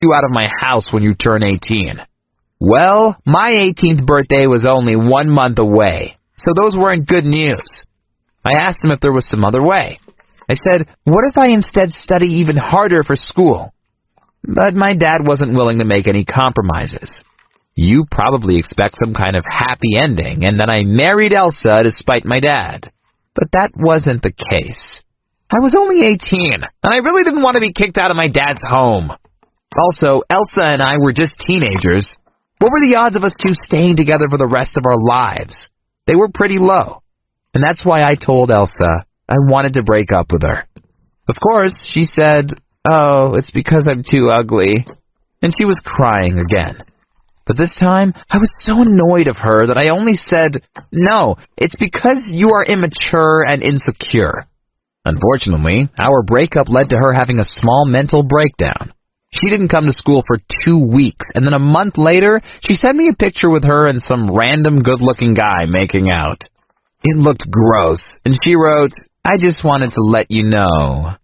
you out of my house when you turn 18. Well, my 18th birthday was only 1 month away, so those weren't good news. I asked him if there was some other way. I said, what if I instead study even harder for school? But my dad wasn't willing to make any compromises. You probably expect some kind of happy ending, and then I married Elsa despite my dad. But that wasn't the case. I was only 18, and I really didn't want to be kicked out of my dad's home. Also, Elsa and I were just teenagers. What were the odds of us two staying together for the rest of our lives? They were pretty low. And that's why I told Elsa I wanted to break up with her. Of course, she said, oh, it's because I'm too ugly. And she was crying again. But this time, I was so annoyed of her that I only said, no, it's because you are immature and insecure. Unfortunately, our breakup led to her having a small mental breakdown. She didn't come to school for 2 weeks, and then a month later, she sent me a picture with her and some random good-looking guy making out. It looked gross, and she wrote, I just wanted to let you know.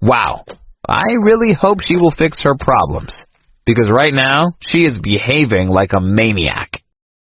Wow, I really hope she will fix her problems, because right now, she is behaving like a maniac.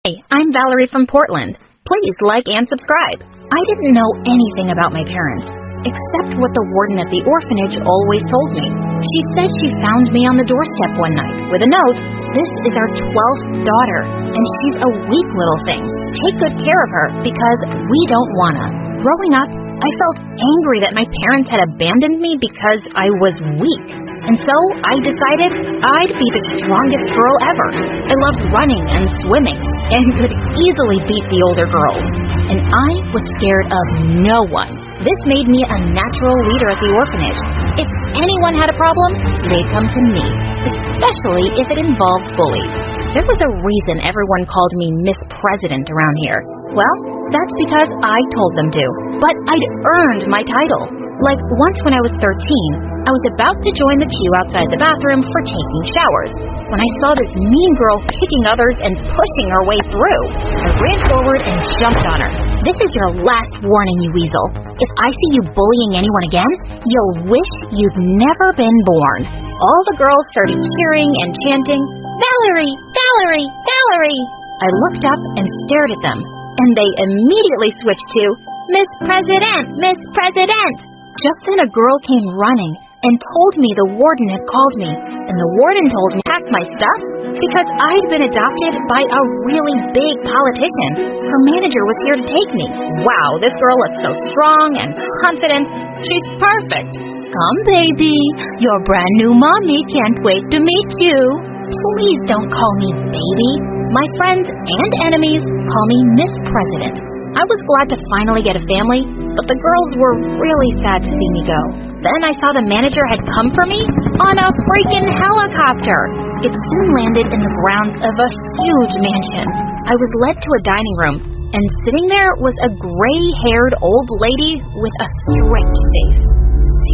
Hey, I'm Valerie from Portland. Please like and subscribe. I didn't know anything about my parents, except what the warden at the orphanage always told me. She said she found me on the doorstep one night with a note. This is our 12th daughter, and she's a weak little thing. Take good care of her, because we don't wanna. Growing up, I felt angry that my parents had abandoned me because I was weak. And so I decided I'd be the strongest girl ever. I loved running and swimming, and could easily beat the older girls. And I was scared of no one. This made me a natural leader at the orphanage. If anyone had a problem, they'd come to me, especially if it involved bullies. There was a reason everyone called me Miss President around here. Well, that's because I told them to, but I'd earned my title. Like once when I was 13, I was about to join the queue outside the bathroom for taking showers, when I saw this mean girl kicking others and pushing her way through. I ran forward and jumped on her. This is your last warning, you weasel. If I see you bullying anyone again, you'll wish you'd never been born. All the girls started cheering and chanting, Valerie! Valerie! Valerie! I looked up and stared at them, and they immediately switched to, Miss President! Miss President! Just then a girl came running and told me the warden had called me, and the warden told me to pack my stuff because I'd been adopted by a really big politician. Her manager was here to take me. Wow, this girl looks so strong and confident. She's perfect. Come, baby. Your brand new mommy can't wait to meet you. Please don't call me baby. My friends and enemies call me Miss President. I was glad to finally get a family, but the girls were really sad to see me go. Then I saw the manager had come for me on a freaking helicopter. It soon landed in the grounds of a huge mansion. I was led to a dining room, and sitting there was a gray-haired old lady with a straight face.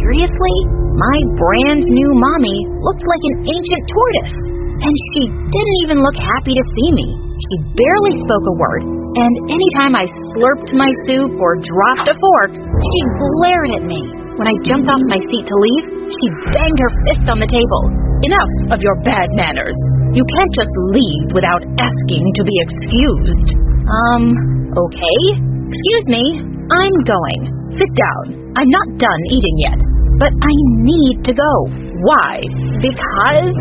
Seriously? My brand new mommy looked like an ancient tortoise, and she didn't even look happy to see me. She barely spoke a word, and anytime I slurped my soup or dropped a fork, she glared at me. When I jumped off my seat to leave, she banged her fist on the table. Enough of your bad manners. You can't just leave without asking to be excused. Okay. Excuse me. I'm going. Sit down. I'm not done eating yet. But I need to go. Why? Because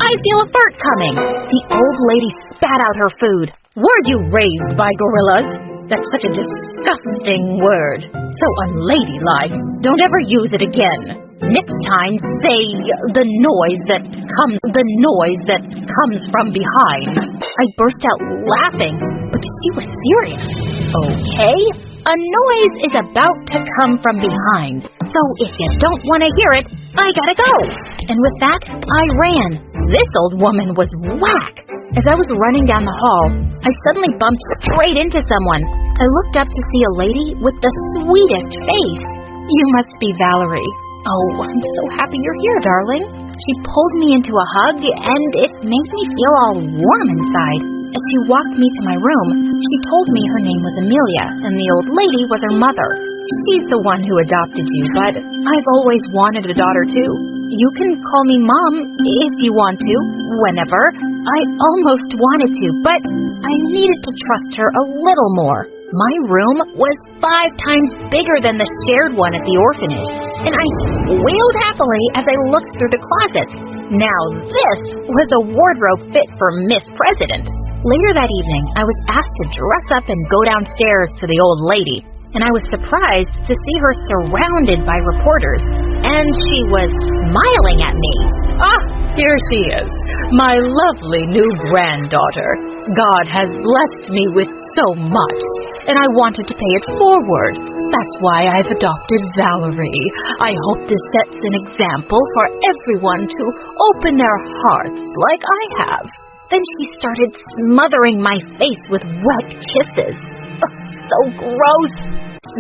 I feel a fart coming. The old lady spat out her food. Weren't you raised by gorillas? That's such a disgusting word. So unladylike. Don't ever use it again. Next time, say the noise that comes from behind. I burst out laughing, but she was serious. Okay, a noise is about to come from behind. So if you don't want to hear it, I gotta go. And with that, I ran. This old woman was whack. As I was running down the hall, I suddenly bumped straight into someone. I looked up to see a lady with the sweetest face. You must be Valerie. Oh, I'm so happy you're here, darling. She pulled me into a hug, and it made me feel all warm inside. As she walked me to my room, she told me her name was Amelia, and the old lady was her mother. She's the one who adopted you, but I've always wanted a daughter too. You can call me Mom if you want to, whenever. I almost wanted to, but I needed to trust her a little more. My room was 5 times bigger than the shared one at the orphanage, and I squealed happily as I looked through the closets. Now this was a wardrobe fit for Miss President. Later that evening, I was asked to dress up and go downstairs to the old lady, and I was surprised to see her surrounded by reporters, and she was smiling at me. Ah, here she is, my lovely new granddaughter. God has blessed me with so much, and I wanted to pay it forward. That's why I've adopted Valerie. I hope this sets an example for everyone to open their hearts like I have. Then she started smothering my face with wet kisses. Ugh, so gross.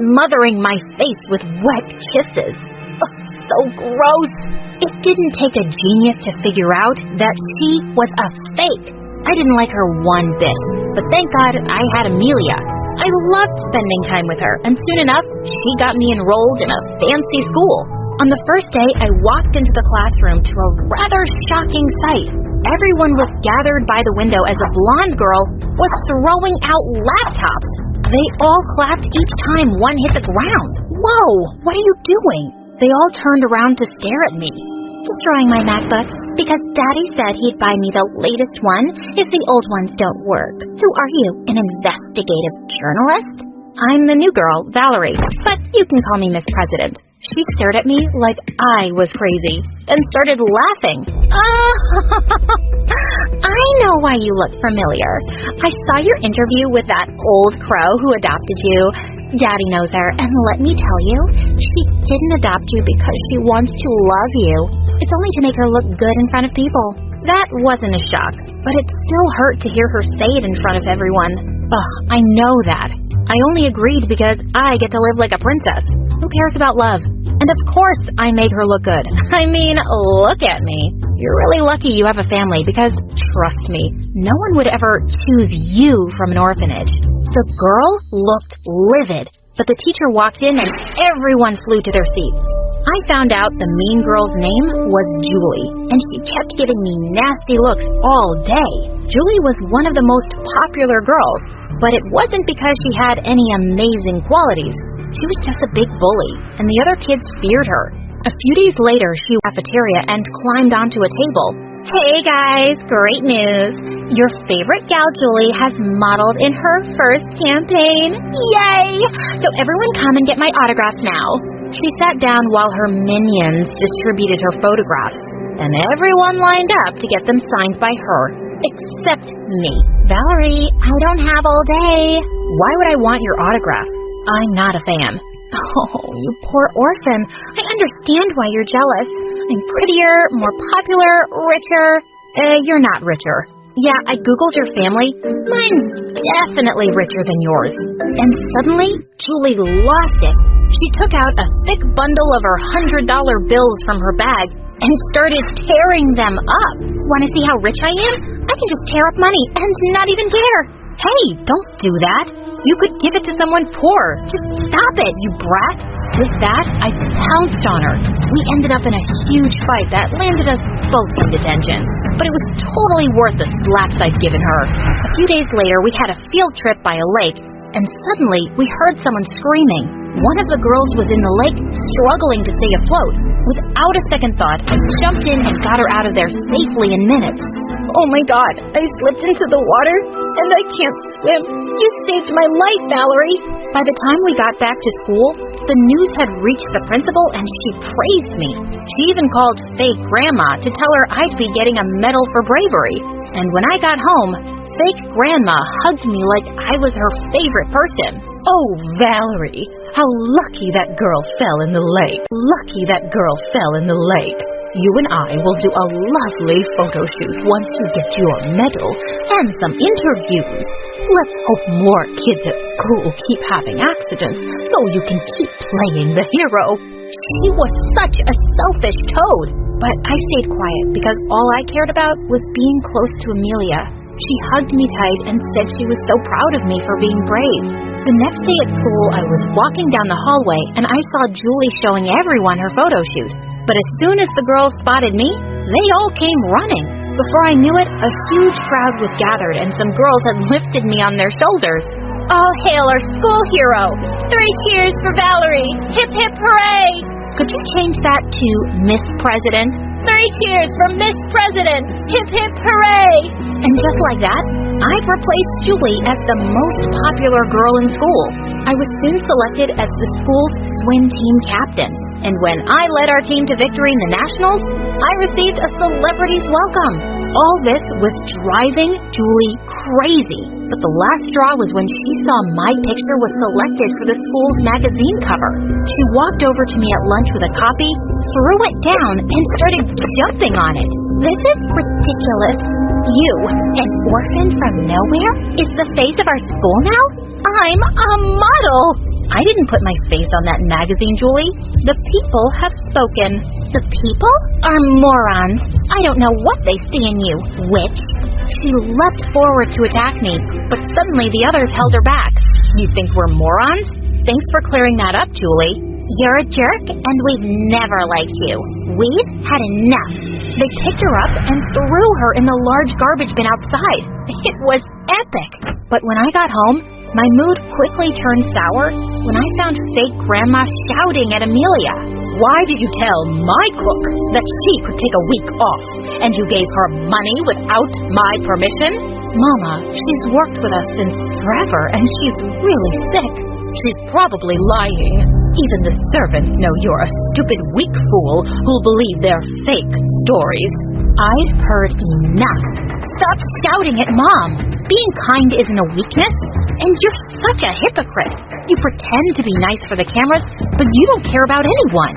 Smothering my face with wet kisses. Ugh, so gross. It didn't take a genius to figure out that she was a fake. I didn't like her one bit, but thank God I had Amelia. I loved spending time with her, and soon enough, she got me enrolled in a fancy school. On the first day, I walked into the classroom to a rather shocking sight. Everyone was gathered by the window as a blonde girl was throwing out laptops. They all clapped each time one hit the ground. Whoa, what are you doing? They all turned around to stare at me. Destroying my MacBooks because Daddy said he'd buy me the latest one if the old ones don't work. Who are you, an investigative journalist? I'm the new girl, Valerie, but you can call me Miss President. She stared at me like I was crazy, then started laughing. I know why you look familiar. I saw your interview with that old crow who adopted you. Daddy knows her, and let me tell you, she didn't adopt you because she wants to love you. It's only to make her look good in front of people. That wasn't a shock, but it still hurt to hear her say it in front of everyone. Ugh, I know that. I only agreed because I get to live like a princess. Who cares about love? And of course I made her look good. I mean, look at me. You're really lucky you have a family because, trust me, no one would ever choose you from an orphanage. The girl looked livid, but the teacher walked in and everyone flew to their seats. I found out the mean girl's name was Julie, and she kept giving me nasty looks all day. Julie was one of the most popular girls, but it wasn't because she had any amazing qualities. She was just a big bully, and the other kids feared her. A few days later, she went to the cafeteria and climbed onto a table. Hey guys, great news! Your favorite gal Julie has modeled in her first campaign. Yay! So everyone come and get my autographs now. She sat down while her minions distributed her photographs, and everyone lined up to get them signed by her, except me. Valerie, I don't have all day. Why would I want your autograph? I'm not a fan. Oh, you poor orphan. I understand why you're jealous. I'm prettier, more popular, richer. You're not richer. Yeah, I Googled your family. Mine's definitely richer than yours. And suddenly, Julie lost it. She took out a thick bundle of her $100 bills from her bag and started tearing them up. Want to see how rich I am? I can just tear up money and not even care. Hey, don't do that. You could give it to someone poor. Just stop it, you brat. With that, I pounced on her. We ended up in a huge fight that landed us both in detention. But it was totally worth the slaps I'd given her. A few days later, we had a field trip by a lake, and suddenly we heard someone screaming. One of the girls was in the lake, struggling to stay afloat. Without a second thought, I jumped in and got her out of there safely in minutes. Oh my God, I slipped into the water, and I can't swim. You saved my life, Valerie. By the time we got back to school, the news had reached the principal, and she praised me. She even called fake grandma to tell her I'd be getting a medal for bravery. And when I got home, fake grandma hugged me like I was her favorite person. Oh, Valerie, how lucky that girl fell in the lake. Lucky that girl fell in the lake. You and I will do a lovely photo shoot once you get your medal and some interviews. Let's hope more kids at school keep having accidents so you can keep playing the hero. She was such a selfish toad, but I stayed quiet because all I cared about was being close to Amelia. She hugged me tight and said she was so proud of me for being brave. The next day at school, I was walking down the hallway and I saw Julie showing everyone her photo shoot. But as soon as the girls spotted me, they all came running. Before I knew it, a huge crowd was gathered and some girls had lifted me on their shoulders. All hail our school hero! 3 cheers for Valerie! Hip hip hooray! Could you change that to Miss President? 3 cheers for Miss President! Hip hip hooray! And just like that, I've replaced Julie as the most popular girl in school. I was soon selected as the school's swim team captain. And when I led our team to victory in the Nationals, I received a celebrity's welcome. All this was driving Julie crazy. But the last straw was when she saw my picture was selected for the school's magazine cover. She walked over to me at lunch with a copy, threw it down, and started jumping on it. This is ridiculous. You, an orphan from nowhere, is the face of our school now? I'm a model! I didn't put my face on that magazine, Julie. The people have spoken. The people are morons. I don't know what they see in you, witch. She leapt forward to attack me, but suddenly the others held her back. You think we're morons? Thanks for clearing that up, Julie. You're a jerk, and we've never liked you. We've had enough. They picked her up and threw her in the large garbage bin outside. It was epic. But when I got home, my mood quickly turned sour when I found fake grandma shouting at Amelia. Why did you tell my cook that she could take a week off, and you gave her money without my permission? Mama, she's worked with us since forever, and she's really sick. She's probably lying. Even the servants know you're a stupid weak fool who'll believe their fake stories. I'd heard enough. Stop shouting at Mom. Being kind isn't a weakness, and you're such a hypocrite. You pretend to be nice for the cameras, but you don't care about anyone.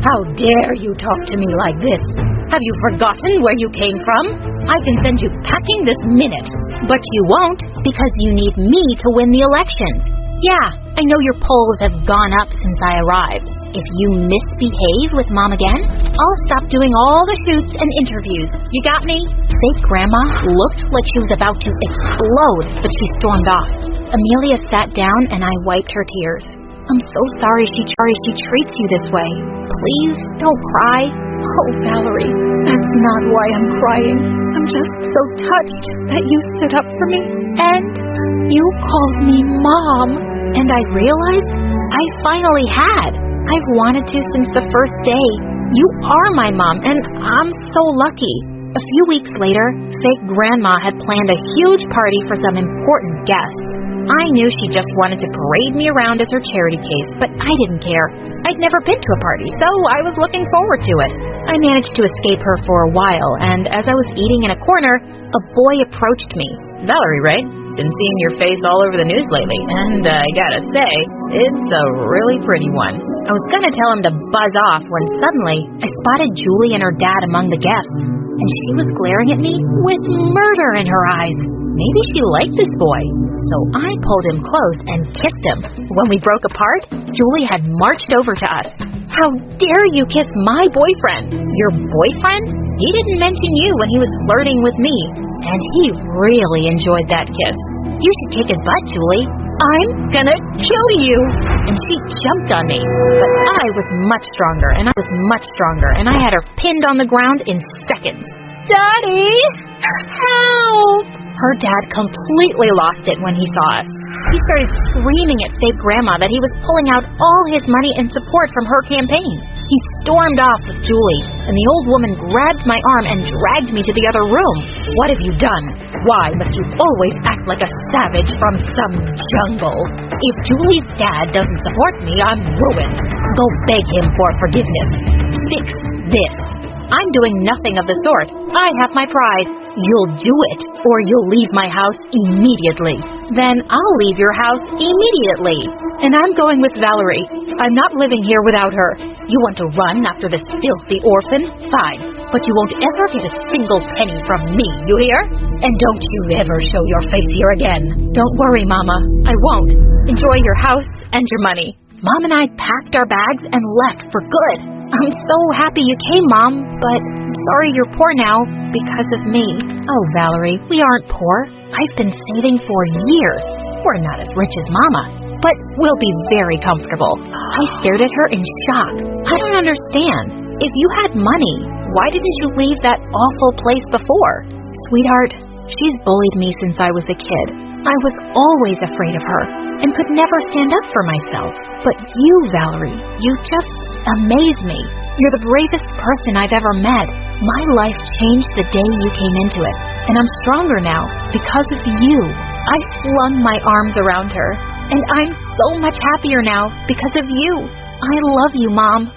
How dare you talk to me like this? Have you forgotten where you came from? I can send you packing this minute. But you won't, because you need me to win the elections. Yeah, I know your polls have gone up since I arrived. If you misbehave with Mom again, I'll stop doing all the shoots and interviews. You got me? Fake Grandma looked like she was about to explode, but she stormed off. Amelia sat down and I wiped her tears. I'm so sorry she treats you this way. Please don't cry. Oh, Valerie, that's not why I'm crying. I'm just so touched that you stood up for me. And you called me Mom. And I realized I finally had. I've wanted to since the first day. You are my mom, and I'm so lucky. A few weeks later, fake Grandma had planned a huge party for some important guests. I knew she just wanted to parade me around as her charity case, but I didn't care. I'd never been to a party, so I was looking forward to it. I managed to escape her for a while, and as I was eating in a corner, a boy approached me. Valerie, right? Been seeing your face all over the news lately, and I gotta say, it's a really pretty one. I was gonna tell him to buzz off when suddenly I spotted Julie and her dad among the guests, and she was glaring at me with murder in her eyes. Maybe she liked this boy, so I pulled him close and kissed him. When we broke apart, Julie had marched over to us. How dare you kiss my boyfriend? Your boyfriend? He didn't mention you when he was flirting with me, and he really enjoyed that kiss. You should kick his butt, Julie. I'm gonna kill you! And she jumped on me, but I was much stronger, and I had her pinned on the ground in seconds. Daddy! Help! Her dad completely lost it when he saw us. He started screaming at fake Grandma that he was pulling out all his money and support from her campaign. He stormed off with Julie, and the old woman grabbed my arm and dragged me to the other room. What have you done? Why must you always act like a savage from some jungle? If Julie's dad doesn't support me, I'm ruined. Go beg him for forgiveness. Fix this. I'm doing nothing of the sort. I have my pride. You'll do it, or you'll leave my house immediately. Then I'll leave your house immediately. And I'm going with Valerie. I'm not living here without her. You want to run after this filthy orphan? Fine. But you won't ever get a single penny from me, you hear? And don't you ever show your face here again. Don't worry, Mama. I won't. Enjoy your house and your money. Mom and I packed our bags and left for good. I'm so happy you came, Mom, but I'm sorry you're poor now because of me. Oh, Valerie, we aren't poor. I've been saving for years. We're not as rich as Mama, but we'll be very comfortable. I stared at her in shock. I don't understand. If you had money, why didn't you leave that awful place before? Sweetheart, she's bullied me since I was a kid. I was always afraid of her and could never stand up for myself. But you, Valerie, you just amaze me. You're the bravest person I've ever met. My life changed the day you came into it, and I'm stronger now because of you. I flung my arms around her, and I'm so much happier now because of you. I love you, Mom.